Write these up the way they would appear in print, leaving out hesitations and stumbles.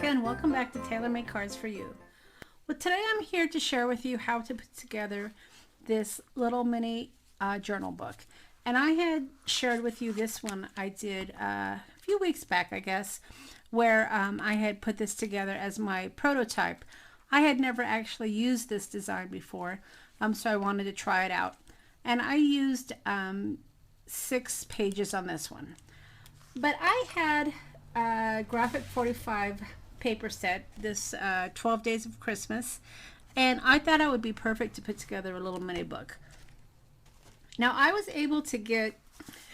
and welcome back to Taylor Made Cards for You. Well, today I'm here to share with you how to put together this little mini journal book. And I had shared with you this one I did a few weeks back, I guess, where I had put this together as my prototype. I had never actually used this design before, so I wanted to try it out. And I used 6 pages on this one. But I had a graphic 45 paper set, this 12 Days of Christmas, and I thought it would be perfect to put together a little mini book. Now I was able to get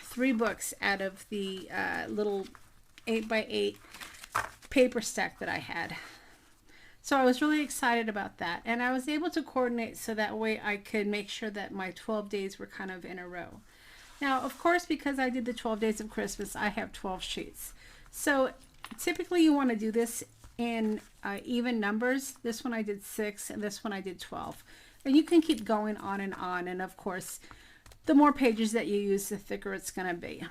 3 books out of the little 8x8 paper stack that I had. So I was really excited about that, and I was able to coordinate so that way I could make sure that my 12 days were kind of in a row. Now, of course, because I did the 12 Days of Christmas, I have 12 sheets. So typically you want to do this in even numbers. This one I did 6 and this one I did 12. And you can keep going on, and of course, the more pages that you use, the thicker it's going to be.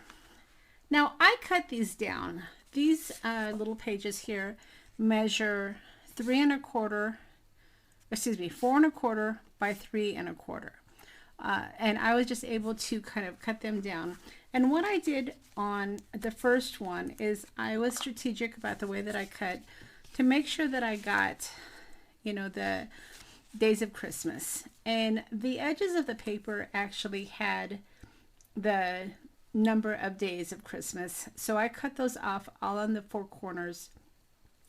Now, I cut these down. These little pages here measure 4 1/4 by 3 1/4. And I was just able to kind of cut them down. And what I did on the first one is I was strategic about the way that I cut to make sure that I got, you know, the days of Christmas. And the edges of the paper actually had the number of days of Christmas. So I cut those off all on the 4 corners,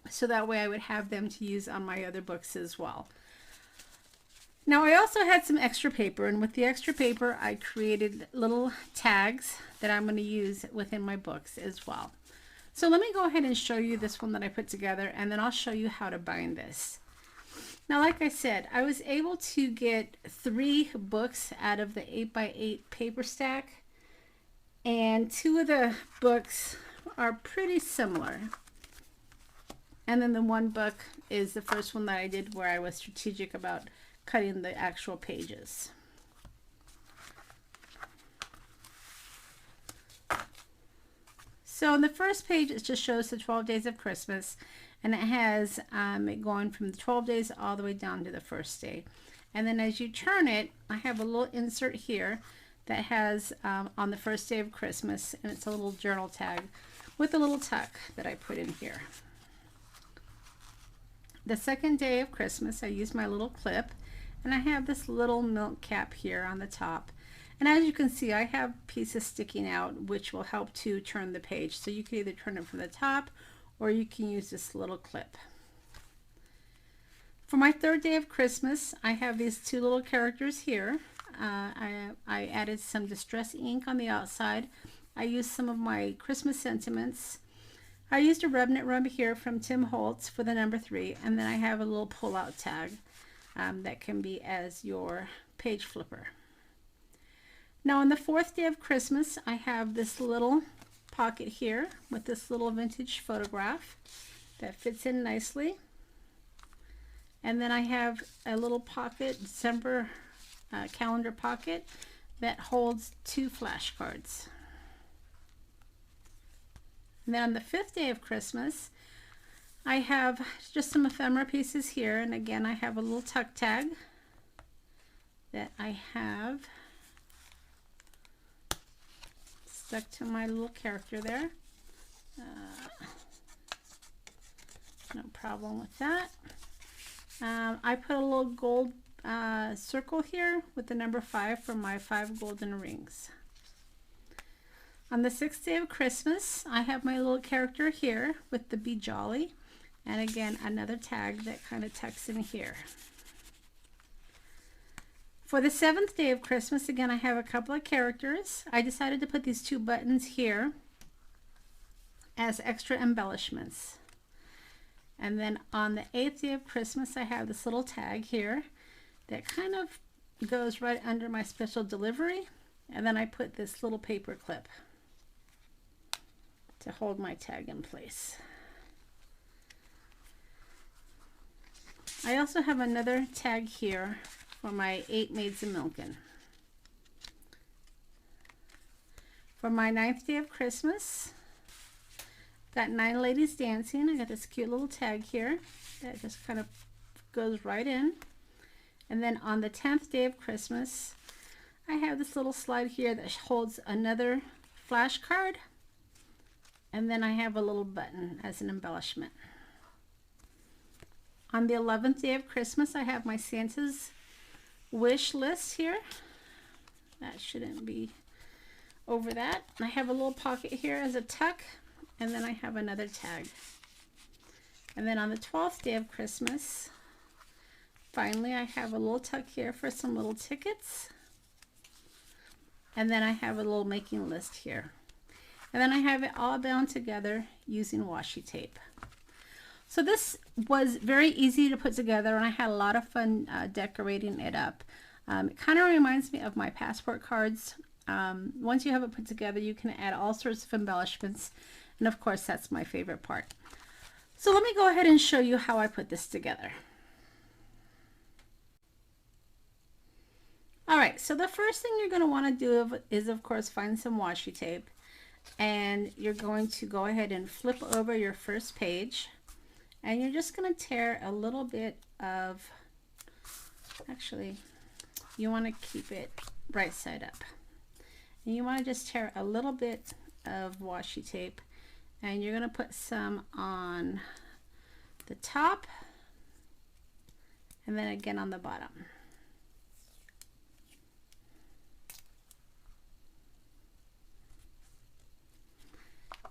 so that way I would have them to use on my other books as well. Now I also had some extra paper, and with the extra paper I created little tags that I'm going to use within my books as well. So let me go ahead and show you this one that I put together, and then I'll show you how to bind this. Now, like I said, I was able to get 3 books out of the 8x8 paper stack, and 2 of the books are pretty similar. And then the one book is the first one that I did where I was strategic about cutting the actual pages. So on the first page, it just shows the 12 days of Christmas, and it has it going from the 12 days all the way down to the first day. And then as you turn it, I have a little insert here that has on the first day of Christmas, and it's a little journal tag with a little tuck that I put in here. The second day of Christmas, I used my little clip, and I have this little milk cap here on the top. And as you can see, I have pieces sticking out which will help to turn the page. So you can either turn it from the top, or you can use this little clip. For my third day of Christmas, I have these 2 little characters here. I added some distress ink on the outside. I used some of my Christmas sentiments. I used a remnant rub here from Tim Holtz for the number 3, and then I have a little pull-out tag that can be as your page flipper. Now on the 4th day of Christmas, I have this little pocket here with this little vintage photograph that fits in nicely. And then I have a little pocket, December calendar pocket, that holds 2 flashcards. And then on the 5th day of Christmas, I have just some ephemera pieces here, and again I have a little tuck tag that I have stuck to my little character there. No problem with that. I put a little gold circle here with the number 5 for my 5 golden rings. On the 6th day of Christmas, I have my little character here with the Be Jolly, and again another tag that kind of tucks in here. For the 7th day of Christmas, again I have a couple of characters. I decided to put these 2 buttons here as extra embellishments. And then on the 8th day of Christmas, I have this little tag here that kind of goes right under my special delivery, and then I put this little paper clip to hold my tag in place. I also have another tag here for my 8 Maids of Milken. For my 9th day of Christmas, Got 9 ladies dancing. I got this cute little tag here that just kind of goes right in. And then on the 10th day of Christmas, I have this little slide here that holds another flashcard. And then I have a little button as an embellishment. On the 11th day of Christmas, I have my Santa's wish list here. That shouldn't be over that. I have a little pocket here as a tuck. And then I have another tag. And then on the 12th day of Christmas, finally I have a little tuck here for some little tickets. And then I have a little making list here. And then I have it all bound together using washi tape. So this was very easy to put together, and I had a lot of fun decorating it up. It kind of reminds me of my passport cards. Once you have it put together, you can add all sorts of embellishments. And of course, that's my favorite part. So let me go ahead and show you how I put this together. All right, so the first thing you're going to want to do is, of course, find some washi tape. And you're going to go ahead and flip over your first page. And you're just going to tear a little bit of, actually, you want to keep it right side up. And you want to just tear a little bit of washi tape. And you're going to put some on the top and then again on the bottom.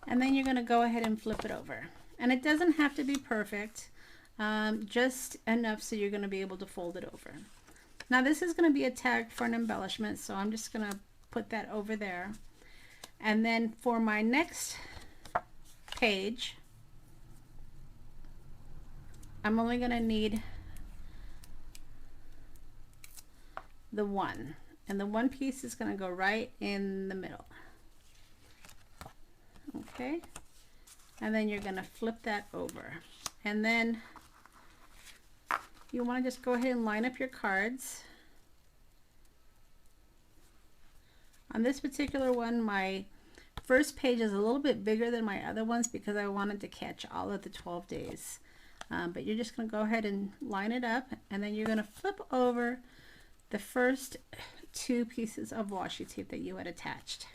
And then you're going to go ahead and flip it over. And it doesn't have to be perfect, just enough so you're going to be able to fold it over. Now this is going to be a tag for an embellishment, so I'm just going to put that over there. And then for my next page, I'm only going to need the one, and the one piece is going to go right in the middle. Okay, and then you're going to flip that over, and then you want to just go ahead and line up your cards. On this particular one, my first page is a little bit bigger than my other ones because I wanted to catch all of the 12 days. But you're just going to go ahead and line it up, and then you're going to flip over the first 2 pieces of washi tape that you had attached.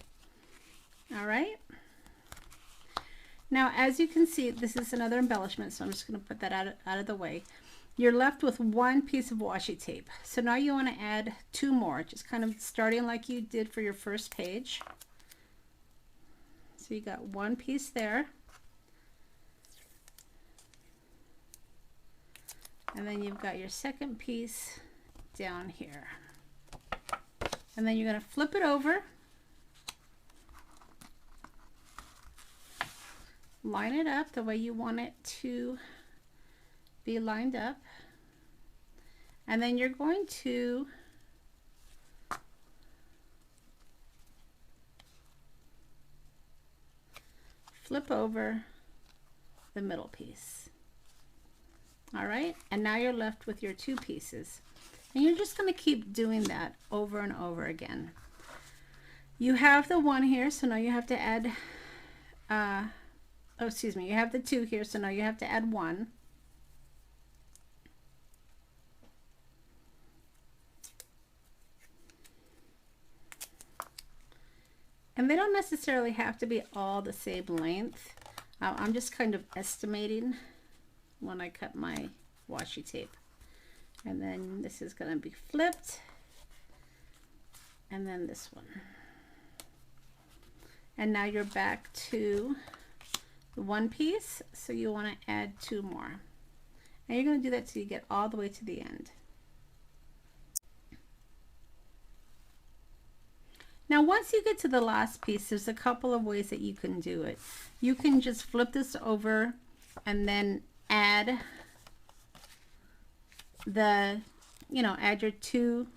All right. Now, as you can see, this is another embellishment, so I'm just going to put that out of the way. You're left with 1 piece of washi tape. So now you want to add 2 more, just kind of starting like you did for your first page. So you got 1 piece there. And then you've got your second piece down here. And then you're going to flip it over. Line it up the way you want it to be lined up, and then you're going to flip over the middle piece. All right, and now you're left with your 2 pieces, and you're just going to keep doing that over and over again. You have the 1 here, so now you have to add oh, excuse me, you have the 2 here, so now you have to add 1. And they don't necessarily have to be all the same length. I'm just kind of estimating when I cut my washi tape. And then this is going to be flipped. And then this one. And now you're back to the 1 piece, so you want to add 2 more. And you're going to do that till you get all the way to the end. Now once you get to the last piece, there's a couple of ways that you can do it. You can just flip this over and then add the, add your 2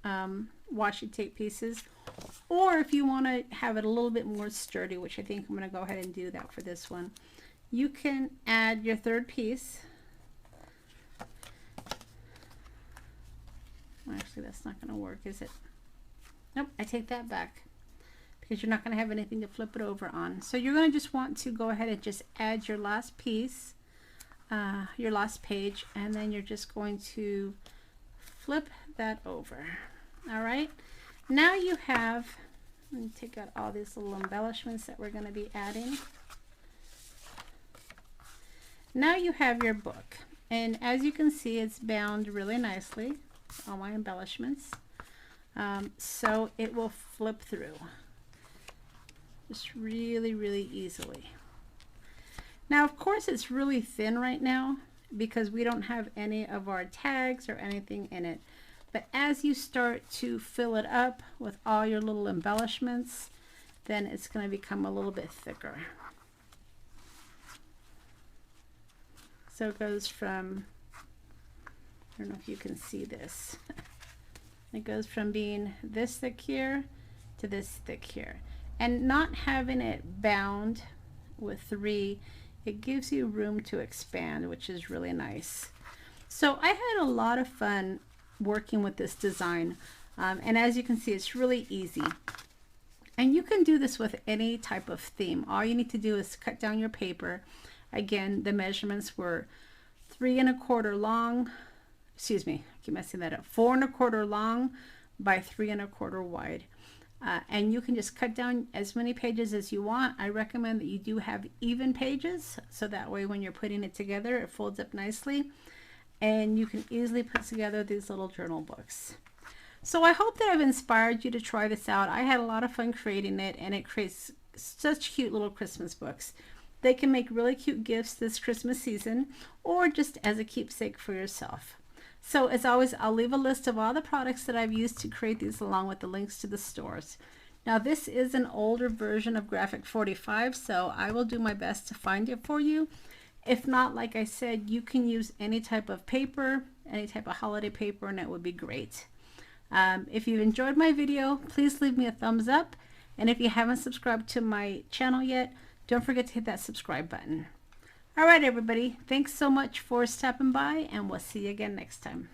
washi tape pieces. Or if you want to have it a little bit more sturdy, which I think I'm going to go ahead and do that for this one, you can add your 3rd piece. Actually, that's not going to work, is it? Nope, I take that back. because you're not going to have anything to flip it over on. So you're going to just want to go ahead and just add your last piece, your last page, and then you're just going to flip that over. All right, now you have, let me take out all these little embellishments that we're going to be adding. Now you have your book, and as you can see, it's bound really nicely, all my embellishments, so it will flip through just really, really easily. Now, of course, it's really thin right now because we don't have any of our tags or anything in it. But as you start to fill it up with all your little embellishments, then it's going to become a little bit thicker. So it goes from, I don't know if you can see this. It goes from being this thick here to this thick here. And not having it bound with 3, it gives you room to expand, which is really nice. So I had a lot of fun working with this design, and as you can see, it's really easy. And you can do this with any type of theme. All you need to do is cut down your paper. Again, the measurements were 3 1/4 long, excuse me, I keep messing that up, 4 1/4 long by 3 1/4 wide. And you can just cut down as many pages as you want. I recommend that you do have even pages, so that way when you're putting it together, it folds up nicely, and you can easily put together these little journal books. So I hope that I've inspired you to try this out. I had a lot of fun creating it, and it creates such cute little Christmas books. They can make really cute gifts this Christmas season, or just as a keepsake for yourself. So as always, I'll leave a list of all the products that I've used to create these along with the links to the stores. Now this is an older version of Graphic 45, so I will do my best to find it for you. If not, like I said, you can use any type of paper, any type of holiday paper, and it would be great. If you enjoyed my video, please leave me a thumbs up. And if you haven't subscribed to my channel yet, don't forget to hit that subscribe button. All right, everybody, thanks so much for stopping by, and we'll see you again next time.